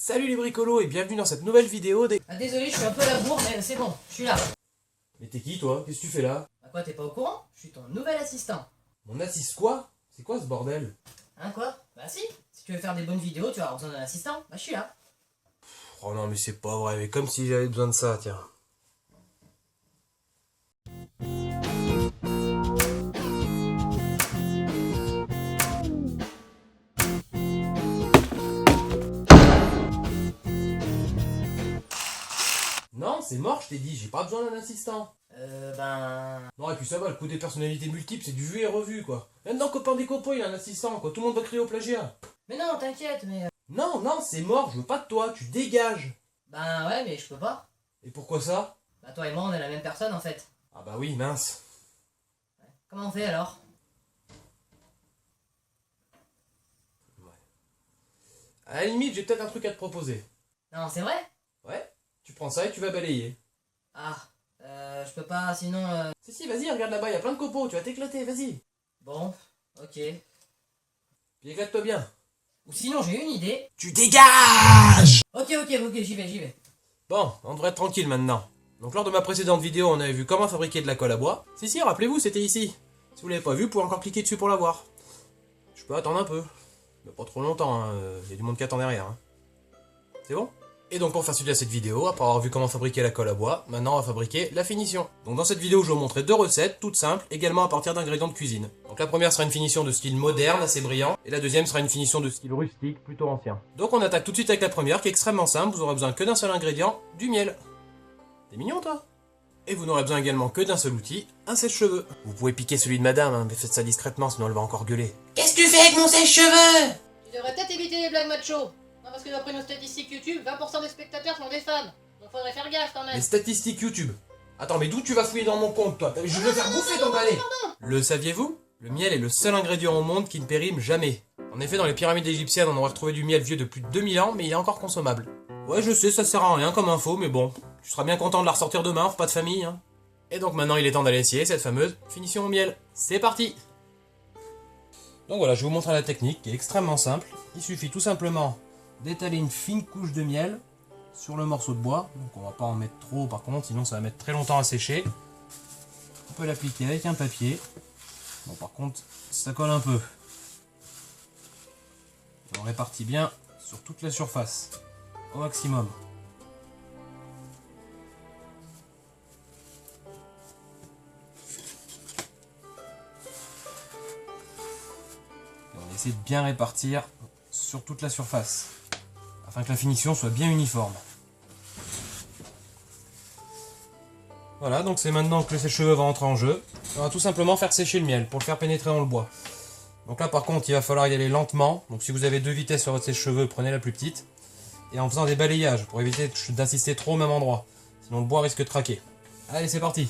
Salut les bricolos et bienvenue dans cette nouvelle vidéo des... Ah désolé, je suis un peu à la bourre, mais c'est bon, je suis là. Mais t'es qui toi? Qu'est-ce que tu fais là? Bah quoi, t'es pas au courant? Je suis ton nouvel assistant. Mon assiste quoi? C'est quoi ce bordel? Hein quoi? Bah si tu veux faire des bonnes vidéos, tu vas avoir besoin d'un assistant, bah je suis là. Oh non mais c'est pas vrai, mais comme si j'avais besoin de ça, tiens. Non, c'est mort, je t'ai dit, j'ai pas besoin d'un assistant. Non, et puis ça va, le coup des personnalités multiples, c'est du vu et revu, quoi. Maintenant, copain des copains, il a un assistant, quoi. Tout le monde va crier au plagiat. Mais non, t'inquiète, mais... Non, non, c'est mort, je veux pas de toi, tu dégages. Ben ouais, mais je peux pas. Et pourquoi ça? Bah toi et moi, on est la même personne, en fait. Ah bah oui, mince. Comment on fait, alors? À la limite, j'ai peut-être un truc à te proposer. Non, c'est vrai? Ouais, tu prends ça et tu vas balayer. Ah, je peux pas, sinon... Si, vas-y, regarde là-bas, il y a plein de copeaux, tu vas t'éclater, vas-y. Bon, ok. Puis éclate-toi bien. Ou sinon, j'ai une idée. Tu dégages! Ok, j'y vais. Bon, on devrait être tranquille maintenant. Donc lors de ma précédente vidéo, on avait vu comment fabriquer de la colle à bois. Si, rappelez-vous, c'était ici. Si vous l'avez pas vu, vous pouvez encore cliquer dessus pour la voir. Je peux attendre un peu. Mais pas trop longtemps, hein. Y a du monde qui attend derrière. Hein. C'est bon? Et donc pour faire suite à cette vidéo, après avoir vu comment fabriquer la colle à bois, maintenant on va fabriquer la finition. Donc dans cette vidéo, je vais vous montrer deux recettes, toutes simples, également à partir d'ingrédients de cuisine. Donc la première sera une finition de style moderne, assez brillant, et la deuxième sera une finition de style rustique, plutôt ancien. Donc on attaque tout de suite avec la première, qui est extrêmement simple, vous aurez besoin que d'un seul ingrédient, du miel. T'es mignon toi? Et vous n'aurez besoin également que d'un seul outil, un sèche-cheveux. Vous pouvez piquer celui de madame, hein, mais faites ça discrètement, sinon elle va encore gueuler. Qu'est-ce que tu fais avec mon sèche-cheveux? Tu devrais peut-être éviter les blagues macho. Non, parce que d'après nos statistiques YouTube, 20% des spectateurs sont des femmes. Donc faudrait faire gaffe quand même. Les statistiques YouTube. Attends, mais d'où tu vas fouiller dans mon compte, toi? Je veux faire bouffer ton balai. Le saviez-vous? Le miel est le seul ingrédient au monde qui ne périme jamais. En effet, dans les pyramides égyptiennes, on aurait retrouvé du miel vieux de plus de 2000 ans, mais il est encore consommable. Ouais, je sais, ça sert à rien comme info, mais bon, tu seras bien content de la ressortir demain, faut pas de famille, hein. Et donc maintenant, il est temps d'aller essayer cette fameuse finition au miel. C'est parti! Donc voilà, je vais vous montrer la technique qui est extrêmement simple. Il suffit tout simplement d'étaler une fine couche de miel sur le morceau de bois. Donc on va pas en mettre trop par contre, sinon ça va mettre très longtemps à sécher. On peut l'appliquer avec un papier. Bon par contre, ça colle un peu. Et on répartit bien sur toute la surface, au maximum. Et on essaie de bien répartir sur toute la surface, afin que la finition soit bien uniforme. Voilà, donc c'est maintenant que le sèche-cheveux va entrer en jeu. On va tout simplement faire sécher le miel pour le faire pénétrer dans le bois. Donc là par contre il va falloir y aller lentement, donc si vous avez deux vitesses sur votre sèche-cheveux, prenez la plus petite. Et en faisant des balayages pour éviter d'insister trop au même endroit, sinon le bois risque de craquer. Allez c'est parti!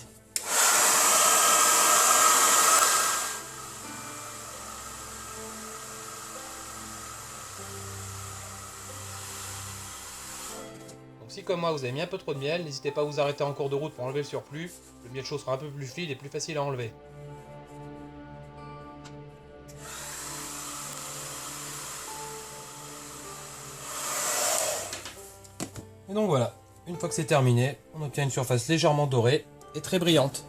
Donc si comme moi vous avez mis un peu trop de miel, n'hésitez pas à vous arrêter en cours de route pour enlever le surplus. Le miel chaud sera un peu plus fluide et plus facile à enlever. Et donc voilà, une fois que c'est terminé, on obtient une surface légèrement dorée et très brillante.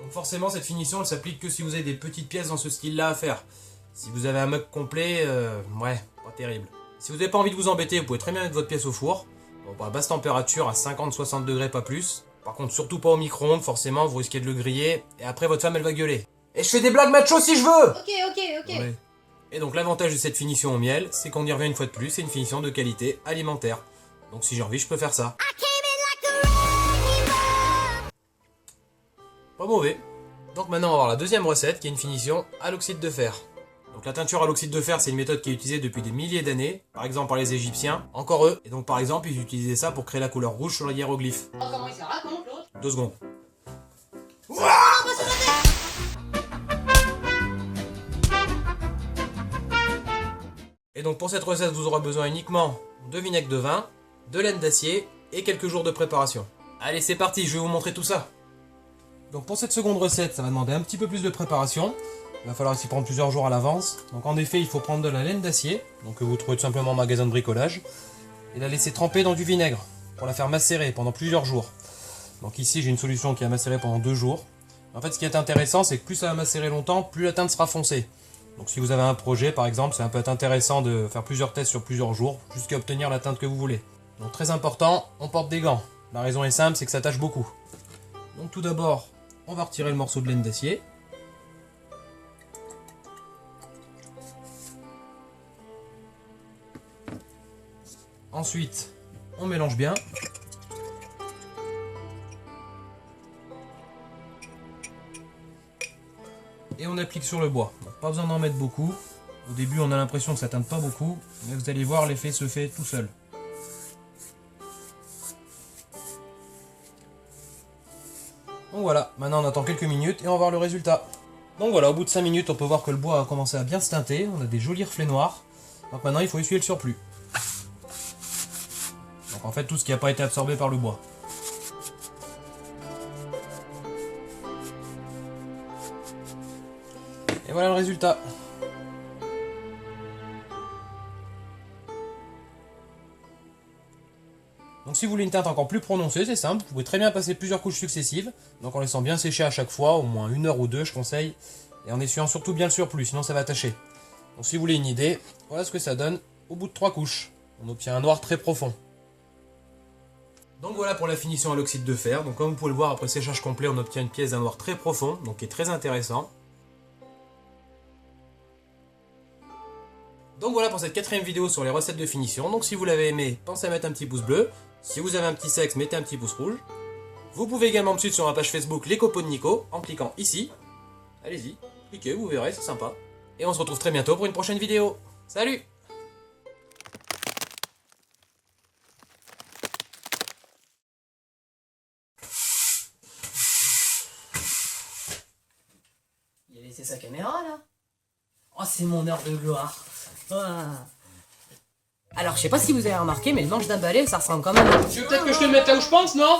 Donc forcément cette finition elle s'applique que si vous avez des petites pièces dans ce style là à faire. Si vous avez un mug complet, ouais, pas terrible. Si vous n'avez pas envie de vous embêter, vous pouvez très bien mettre votre pièce au four. Bon, à basse température, à 50-60 degrés, pas plus. Par contre, surtout pas au micro-ondes, forcément, vous risquez de le griller. Et après, votre femme, elle va gueuler. Et je fais des blagues macho si je veux! Ok. Ouais. Et donc, l'avantage de cette finition au miel, c'est qu'on y revient une fois de plus, c'est une finition de qualité alimentaire. Donc, si j'ai envie, je peux faire ça. Pas mauvais. Donc maintenant, on va voir la deuxième recette, qui est une finition à l'oxyde de fer. Donc la teinture à l'oxyde de fer, c'est une méthode qui est utilisée depuis des milliers d'années, par exemple par les Égyptiens, encore eux, et donc par exemple ils utilisaient ça pour créer la couleur rouge sur les hiéroglyphes. Oh, comment il se raconte l'autre? 2 secondes. Et donc pour cette recette, vous aurez besoin uniquement de vinaigre de vin, de laine d'acier et quelques jours de préparation. Allez, c'est parti, je vais vous montrer tout ça. Donc pour cette seconde recette, ça va demander un petit peu plus de préparation. Il va falloir s'y prendre plusieurs jours à l'avance. Donc en effet, il faut prendre de la laine d'acier, donc que vous trouvez tout simplement en magasin de bricolage, et la laisser tremper dans du vinaigre pour la faire macérer pendant plusieurs jours. Donc ici, j'ai une solution qui a macéré pendant 2 jours. En fait, ce qui est intéressant, c'est que plus ça va macérer longtemps, plus la teinte sera foncée. Donc si vous avez un projet, par exemple, ça peut être intéressant de faire plusieurs tests sur plusieurs jours, jusqu'à obtenir la teinte que vous voulez. Donc très important, on porte des gants. La raison est simple, c'est que ça tâche beaucoup. Donc tout d'abord, on va retirer le morceau de laine d'acier. Ensuite, on mélange bien. Et on applique sur le bois. Donc, pas besoin d'en mettre beaucoup. Au début, on a l'impression que ça teinte pas beaucoup, mais vous allez voir, l'effet se fait tout seul. Donc voilà, maintenant on attend quelques minutes et on va voir le résultat. Donc voilà, au bout de 5 minutes, on peut voir que le bois a commencé à bien se teinter. On a des jolis reflets noirs. Donc maintenant, il faut essuyer le surplus. Donc en fait, tout ce qui n'a pas été absorbé par le bois. Et voilà le résultat. Donc si vous voulez une teinte encore plus prononcée, c'est simple, vous pouvez très bien passer plusieurs couches successives, donc en laissant bien sécher à chaque fois, au moins 1 heure ou 2 je conseille, et en essuyant surtout bien le surplus, sinon ça va tacher. Donc si vous voulez une idée, voilà ce que ça donne au bout de 3 couches. On obtient un noir très profond. Donc voilà pour la finition à l'oxyde de fer, donc comme vous pouvez le voir après séchage complet, on obtient une pièce d'un noir très profond, donc qui est très intéressant. Donc voilà pour cette 4ème vidéo sur les recettes de finition. Donc si vous l'avez aimé, pensez à mettre un petit pouce bleu. Si vous avez un petit sexe, mettez un petit pouce rouge. Vous pouvez également me suivre sur ma page Facebook Les Copeaux de Nico en cliquant ici. Allez-y, cliquez, vous verrez, c'est sympa. Et on se retrouve très bientôt pour une prochaine vidéo. Salut! Il a laissé sa caméra là. Oh, c'est mon heure de gloire. Ah. Alors, je sais pas si vous avez remarqué, mais le manche d'un balai, ça ressemble quand même. Tu veux peut-être que je te le mette là où je pense, non?